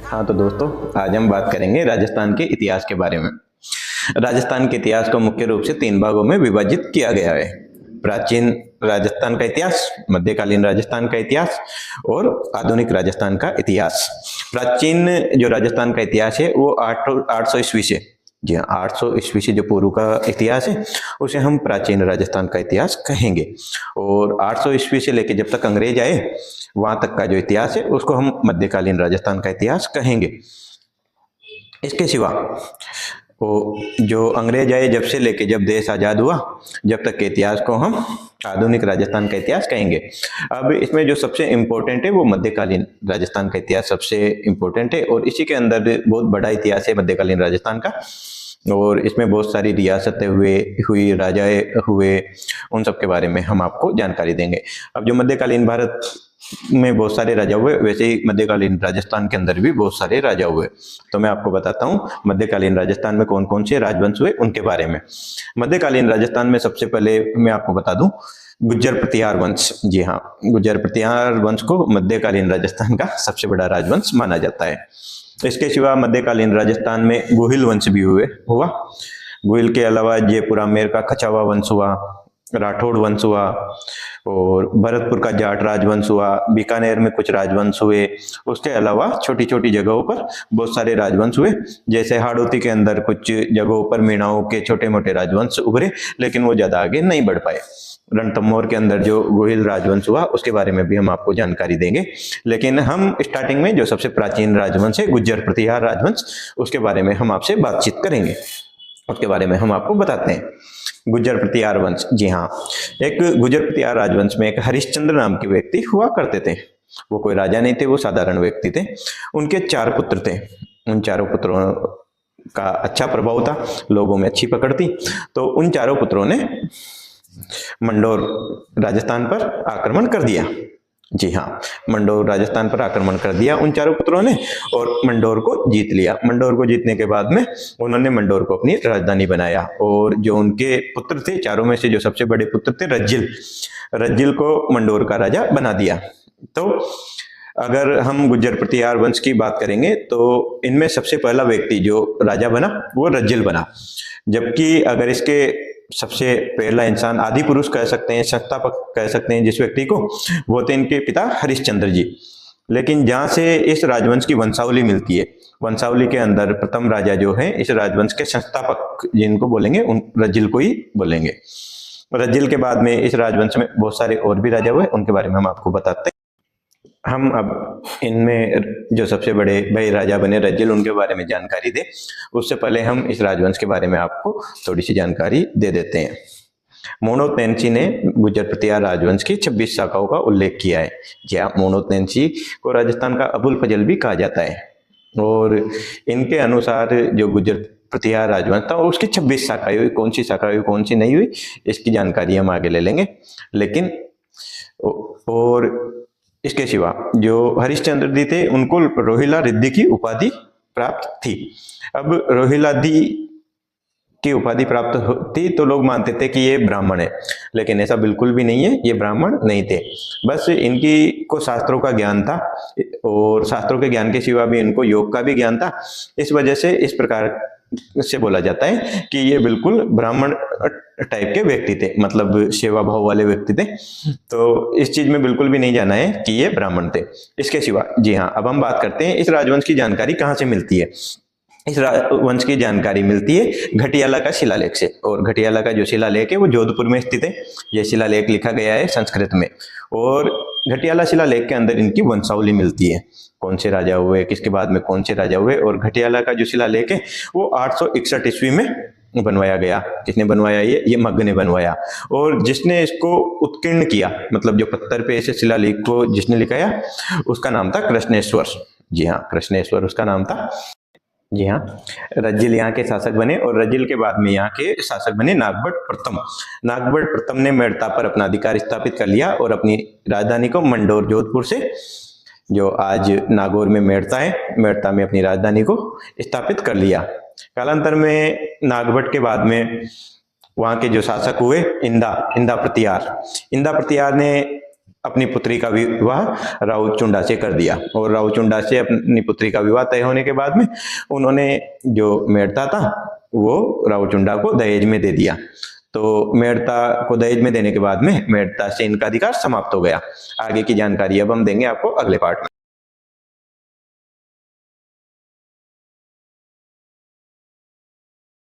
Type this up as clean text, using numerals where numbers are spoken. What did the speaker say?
हाँ तो दोस्तों, आज हम बात करेंगे राजस्थान के इतिहास के बारे में। राजस्थान के इतिहास को मुख्य रूप से 3 भागों में विभाजित किया गया है। प्राचीन राजस्थान का इतिहास, मध्यकालीन राजस्थान का इतिहास और आधुनिक राजस्थान का इतिहास। प्राचीन जो राजस्थान का इतिहास है वो 800 ईस्वी से, जी हाँ, 800 ईस्वी से जो पूर्व का इतिहास है उसे हम प्राचीन राजस्थान का इतिहास कहेंगे। और 800 ईस्वी से लेकर जब तक अंग्रेज आए वहां तक का जो इतिहास है उसको हम मध्यकालीन राजस्थान का इतिहास कहेंगे। इसके सिवा वो जो अंग्रेज आए जब से लेके जब देश आजाद हुआ जब तक के इतिहास को हम आधुनिक राजस्थान का इतिहास कहेंगे। अब इसमें जो सबसे इम्पोर्टेंट है वो मध्यकालीन राजस्थान का इतिहास सबसे इम्पोर्टेंट है और इसी के अंदर बहुत बड़ा इतिहास है मध्यकालीन राजस्थान का। और इसमें बहुत सारी रियासतें हुई राजाएं हुए, उन सब के बारे में हम आपको जानकारी देंगे। अब जो मध्यकालीन भारत में बहुत सारे राजा हुए, वैसे ही मध्यकालीन राजस्थान के अंदर भी बहुत सारे राजा हुए। तो मैं आपको बताता हूँ मध्यकालीन राजस्थान में कौन कौन से राजवंश हुए उनके बारे में। मध्यकालीन राजस्थान में सबसे पहले मैं आपको बता दूं गुज्जर प्रतिहार वंश। जी हाँ, गुज्जर प्रतिहार वंश को मध्यकालीन राजस्थान का सबसे बड़ा राजवंश माना जाता है। इसके सिवा मध्यकालीन राजस्थान में गुहिल वंश भी हुआ। गुहिल के अलावा जयपुर आमेर का कछावा वंश हुआ, राठौड़ वंश हुआ और भरतपुर का जाट राजवंश हुआ, बीकानेर में कुछ राजवंश हुए। उसके अलावा छोटी छोटी जगहों पर बहुत सारे राजवंश हुए, जैसे हाड़ौती के अंदर कुछ जगहों पर मीणाओं के छोटे मोटे राजवंश उभरे, लेकिन वो ज्यादा आगे नहीं बढ़ पाए। रणथंभौर के अंदर जो गोहिल राजवंश हुआ उसके बारे में भी हम आपको जानकारी देंगे, लेकिन हम स्टार्टिंग में जो सबसे प्राचीन राजवंश है गुज्जर प्रतिहार राजवंश, उसके बारे में हम आपसे बातचीत करेंगे, उसके बारे में हम आपको बताते हैं। गुज्जर प्रतिहार वंश, जी हाँ, एक गुज्जर प्रतिहार राजवंश में एक हरिश्चंद्र नाम के व्यक्ति हुआ करते थे। वो कोई राजा नहीं थे, वो साधारण व्यक्ति थे। उनके 4 पुत्र थे। उन चारों पुत्रों का अच्छा प्रभाव था, लोगों में अच्छी पकड़ थी। तो उन चारों पुत्रों ने मंडोर राजस्थान पर आक्रमण कर दिया। जी हाँ, मंडोर राजस्थान पर आक्रमण कर दिया उन चारों पुत्रों ने और मंडोर को जीत लिया। मंडोर को जीतने के बाद में उन्होंने मंडोर को अपनी राजधानी बनाया और जो उनके पुत्र थे, चारों में से जो सबसे बड़े पुत्र थे रज्जिल को मंडोर का राजा बना दिया। तो अगर हम गुज्जर प्रतिहार वंश की बात करेंगे तो इनमें सबसे पहला व्यक्ति जो राजा बना वो रज्जिल बना, जबकि अगर इसके सबसे पहला इंसान आदि पुरुष कह सकते हैं, संस्थापक कह सकते हैं जिस व्यक्ति को, वो थे इनके पिता हरिश्चंद्र जी। लेकिन जहां से इस राजवंश की वंशावली मिलती है, वंशावली के अंदर प्रथम राजा जो है इस राजवंश के संस्थापक जिनको बोलेंगे उन रज्जिल को ही बोलेंगे। रज्जिल के बाद में इस राजवंश में बहुत सारे और भी राजा हुए, उनके बारे में हम आपको बताते हैं। हम अब इनमें जो सबसे बड़े भाई राजा बने रज्जिल, उनके बारे में जानकारी दे उससे पहले हम इस राजवंश के बारे में आपको थोड़ी सी जानकारी दे देते हैं। मोनोतेनसी ने गुज्जर प्रतिहार राजवंश की 26 शाखाओं का उल्लेख किया है। जी हाँ, मोनोतेनसी को राजस्थान का अबुल फजल भी कहा जाता है और इनके अनुसार जो गुज्जर प्रतिहार राजवंश था उसकी 26 शाखाएं हुई। कौन सी शाखा हुई कौन सी नहीं हुई इसकी जानकारी हम आगे ले लेंगे। लेकिन और इसके सिवा जो हरिश्चंद्र जी थे उनको रोहिला रिद्धि की उपाधि प्राप्त थी। अब रोहिलादि की उपाधि प्राप्त थी तो लोग मानते थे कि ये ब्राह्मण है, लेकिन ऐसा बिल्कुल भी नहीं है, ये ब्राह्मण नहीं थे। बस इनकी को शास्त्रों का ज्ञान था और शास्त्रों के ज्ञान के सिवा भी इनको योग का भी ज्ञान था। इस वजह से इस प्रकार से बोला जाता है कि ये बिल्कुल ब्राह्मण टाइप के व्यक्ति थे, मतलब सेवा भाव वाले व्यक्ति थे। तो इस चीज में बिल्कुल भी नहीं जाना है कि ये ब्राह्मण थे। इसके सिवा, जी हाँ, अब हम बात करते हैं इस राजवंश की जानकारी कहाँ से मिलती है। इस वंश की जानकारी मिलती है घटियाला का शिलालेख से, और घटियाला का जो शिलालेख है वो जोधपुर में स्थित है। यह शिलालेख लिखा गया है संस्कृत में और घटियाला शिलालेख के अंदर इनकी वंशावली मिलती है, कौन से राजा हुए, किसके बाद में कौन से राजा हुए। और घटियाला का जो शिलालेख है वो 861 ईस्वी में बनवाया गया। किसने बनवाया? ये मग्न ने बनवाया। और जिसने इसको उत्कीर्ण किया, मतलब जो पत्थर पे ऐसे शिलालेख को जिसने लिखाया उसका नाम था कृष्णेश्वर। जी हाँ, कृष्णेश्वर उसका नाम था। जी हाँ, रज्जिल यहाँ के शासक बने और रज्जिल के बाद में यहाँ के शासक बने नागभट्ट प्रथम। नागभट्ट प्रथम ने मेड़ता पर अपना अधिकार स्थापित कर लिया और अपनी राजधानी को मंडोर जोधपुर से, जो आज नागौर में मेड़ता है, मेड़ता में अपनी राजधानी को स्थापित कर लिया। कालांतर में नागभट्ट के बाद में वहाँ के जो शासक हुए इंदा प्रतिहार ने अपनी पुत्री का विवाह रावचुंडा से कर दिया। और रावचुंडा से अपनी पुत्री का विवाह तय होने के बाद में उन्होंने जो मेड़ता था वो रावचुंडा को दहेज में दे दिया। तो मेड़ता को दहेज में देने के बाद में मेड़ता से इनका अधिकार समाप्त हो गया। आगे की जानकारी अब हम देंगे आपको अगले पार्ट में।